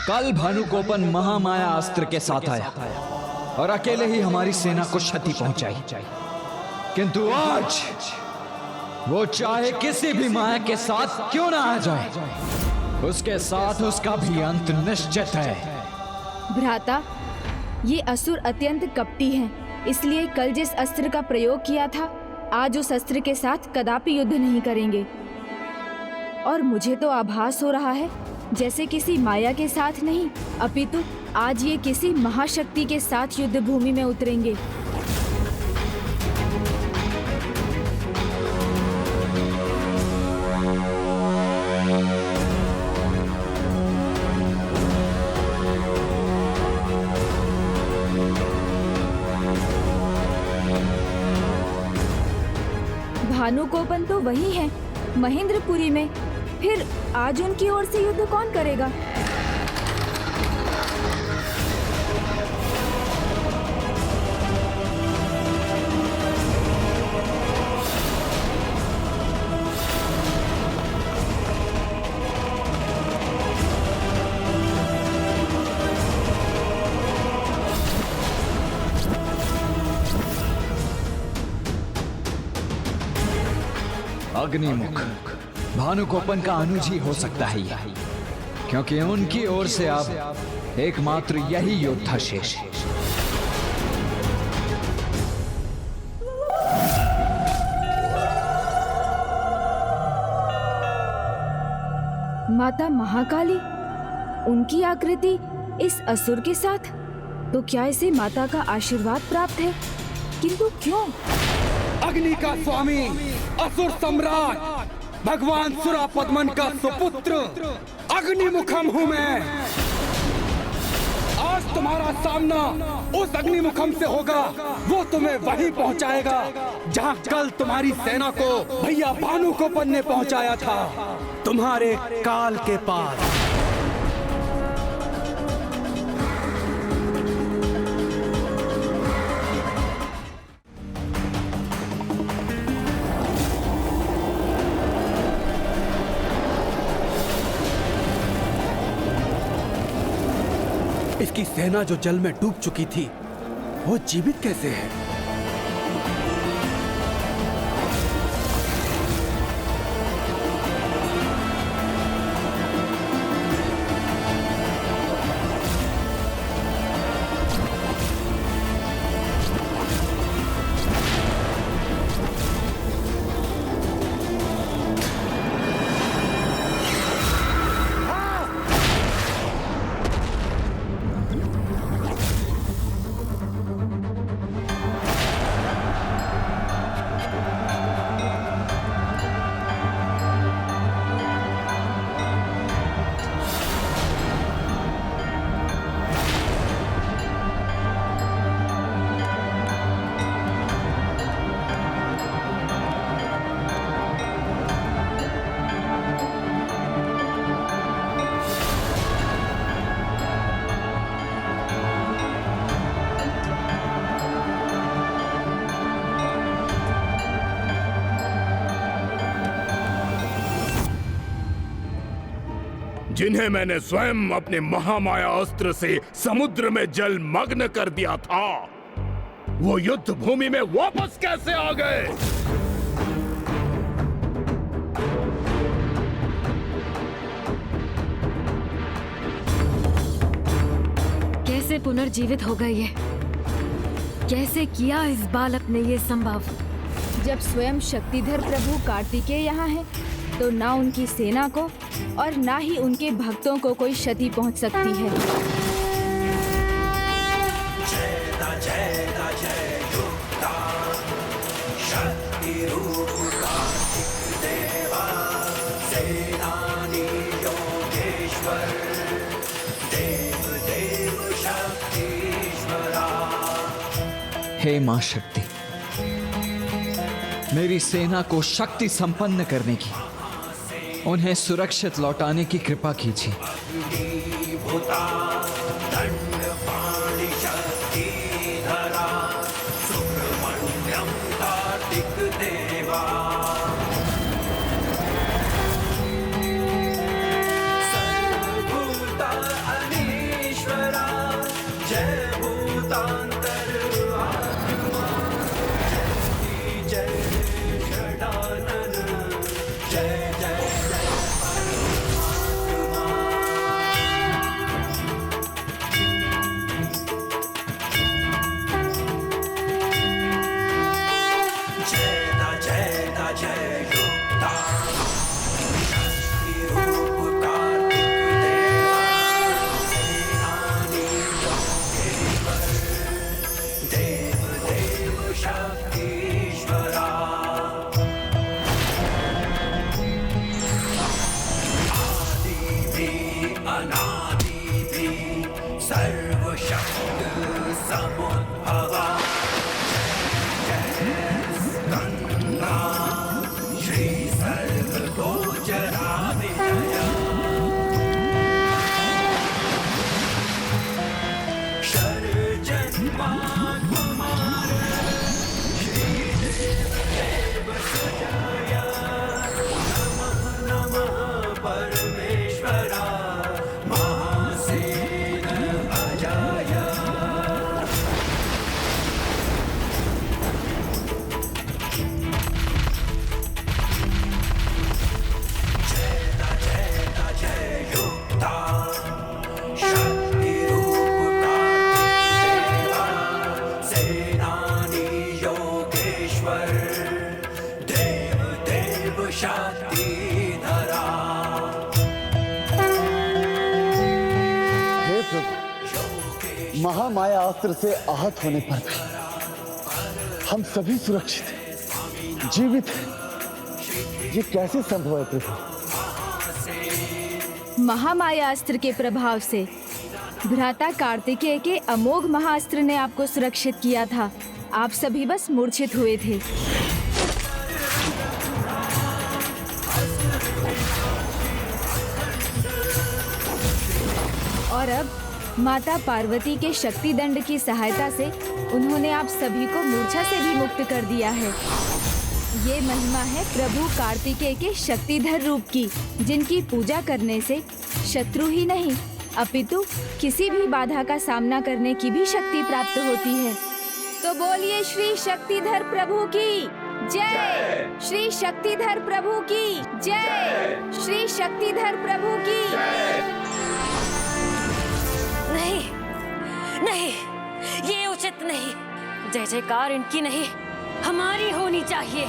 कल भानुकोपन महामाया अस्त्र के साथ आया और अकेले ही हमारी सेना को क्षति पहुंचाई, किंतु आज वो चाहे किसी भी माया के साथ क्यों ना आ जाए, उसके साथ उसका भी अंत निश्चित है। भ्राता, ये असुर अत्यंत कपटी हैं, इसलिए कल जिस अस्त्र का प्रयोग किया था आज उस अस्त्र के साथ कदापि युद्ध नहीं करेंगे। और मुझे तो आभास हो रहा है जैसे किसी माया के साथ नहीं, अपितु आज ये किसी महाशक्ति के साथ युद्ध भूमि में उतरेंगे। भानुकोपन तो वही है महेंद्रपुरी में, फिर आज उनकी ओर से युद्ध कौन करेगा? अग्निमुख भानुकोपन का अनुज ही हो सकता है ये, क्योंकि उनकी ओर से अब एकमात्र यही योद्धा शेष है। माता महाकाली, उनकी आकृति इस असुर के साथ, तो क्या इसे माता का आशीर्वाद प्राप्त है? किंतु क्यों? अग्नि का स्वामी, असुर सम्राट, भगवान सुरापद्मन का सुपुत्र अग्निमुखम हूँ मैं। आज तुम्हारा सामना उस अग्निमुखम से होगा, वो तुम्हें वहीं पहुंचाएगा जहां कल तुम्हारी सेना को भैया भानुकोपन ने पहुंचाया था, तुम्हारे काल के पास। इसकी सेना जो जल में डूब चुकी थी, वो जीवित कैसे है? जिन्हें मैंने स्वयं अपने महामाया अस्त्र से समुद्र में जल मग्न कर दिया था, वो युद्ध भूमि में वापस कैसे आ गए? कैसे पुनर्जीवित हो गए ये? कैसे किया इस बालक ने ये संभव? जब स्वयं शक्तिधर प्रभु कार्तिकेय यहाँ है तो ना उनकी सेना को और ना ही उनके भक्तों को कोई क्षति पहुंच सकती है। हे मां शक्ति, मेरी सेना को शक्ति संपन्न करने की, उन्हें सुरक्षित लौटाने की कृपा कीजिए। हे प्रभु, महामाया अस्त्र से आहत होने पर भी हम सभी सुरक्षित हैं, जीवित हैं। ये कैसे संभव है प्रभु? महामाया अस्त्र के प्रभाव से भ्राता कार्तिकेय के अमोघ महाअस्त्र ने आपको सुरक्षित किया था। आप सभी बस मूर्छित हुए थे। और अब माता पार्वती के शक्ति दंड की सहायता से उन्होंने आप सभी को मूर्छा से भी मुक्त कर दिया है। ये महिमा है प्रभु कार्तिकेय के शक्तिधर रूप की, जिनकी पूजा करने से शत्रु ही नहीं अपितु किसी भी बाधा का सामना करने की भी शक्ति प्राप्त होती है। तो बोलिए श्री शक्तिधर प्रभु की जय, श्री शक्तिधर प्रभु की जय, श्री शक्तिधर प्रभु की। नहीं नहीं, ये उचित नहीं। जय जयकार इनकी नहीं, हमारी होनी चाहिए।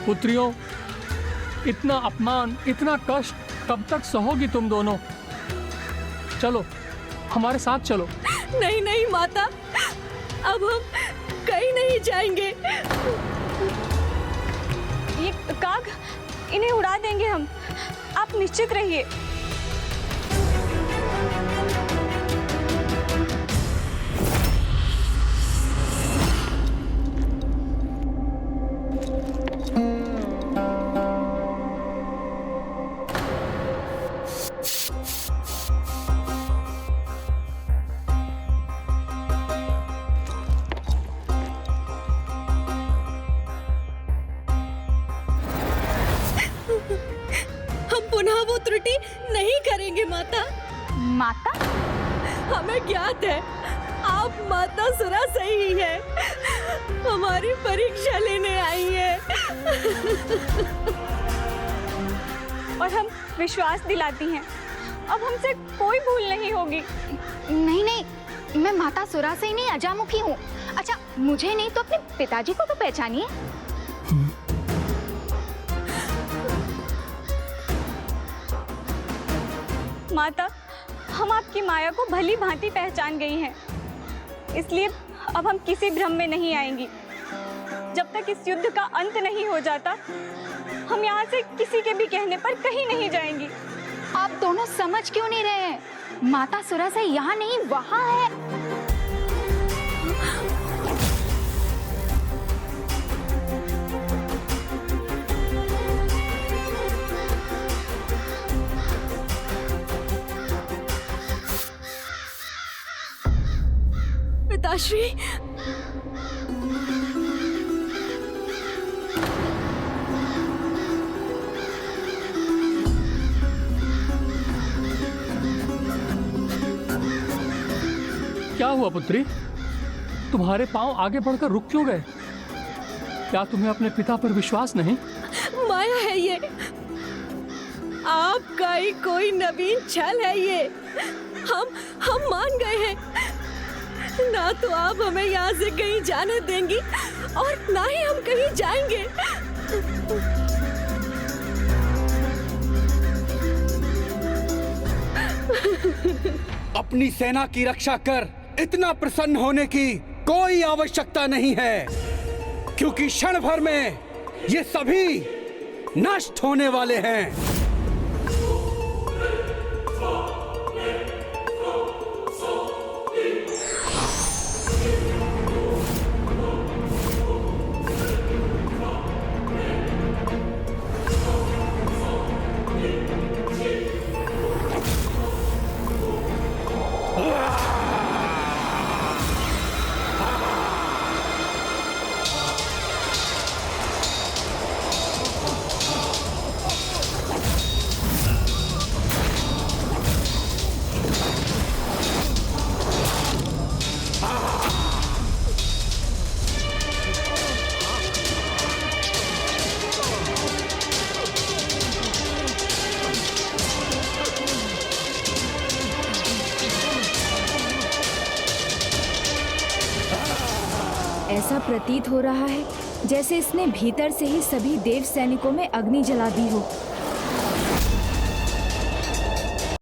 पुत्रियों, इतना अपमान, इतना कष्ट कब तक सहोगी तुम दोनों? चलो, हमारे साथ चलो। नहीं नहीं माता, अब हम कहीं नहीं जाएंगे। ये काग, इन्हें उड़ा देंगे हम, आप निश्चित रहिए। पुनः वो त्रुटि नहीं करेंगे माता। माता? हमें ज्ञात है आप माता सुरा सही है, हमारी परीक्षा लेने आई है। और हम विश्वास दिलाती हैं, अब हमसे कोई भूल नहीं होगी। नहीं नहीं, मैं माता सुरा से ही नहीं, अजामुखी हूँ। अच्छा, मुझे नहीं तो अपने पिताजी को तो पहचानिए। माता, हम आपकी माया को भली भांति पहचान गई हैं, इसलिए अब हम किसी भ्रम में नहीं आएंगी। जब तक इस युद्ध का अंत नहीं हो जाता, हम यहाँ से किसी के भी कहने पर कहीं नहीं जाएंगी। आप दोनों समझ क्यों नहीं रहे हैं? माता सुरा से यहाँ नहीं, वहाँ है। पिताश्री, क्या हुआ पुत्री? तुम्हारे पांव आगे बढ़कर रुक क्यों गए? क्या तुम्हें अपने पिता पर विश्वास नहीं? माया है ये। आपका ही कोई नवीन छल है ये। हम मान गए हैं। ना तो आप हमें यहाँ से कहीं जाने देंगी और ना ही हम कहीं जाएंगे। अपनी सेना की रक्षा कर इतना प्रसन्न होने की कोई आवश्यकता नहीं है, क्योंकि क्षण भर में ये सभी नष्ट होने वाले हैं। ऐसा प्रतीत हो रहा है जैसे इसने भीतर से ही सभी देव सैनिकों में अग्नि जला दी हो।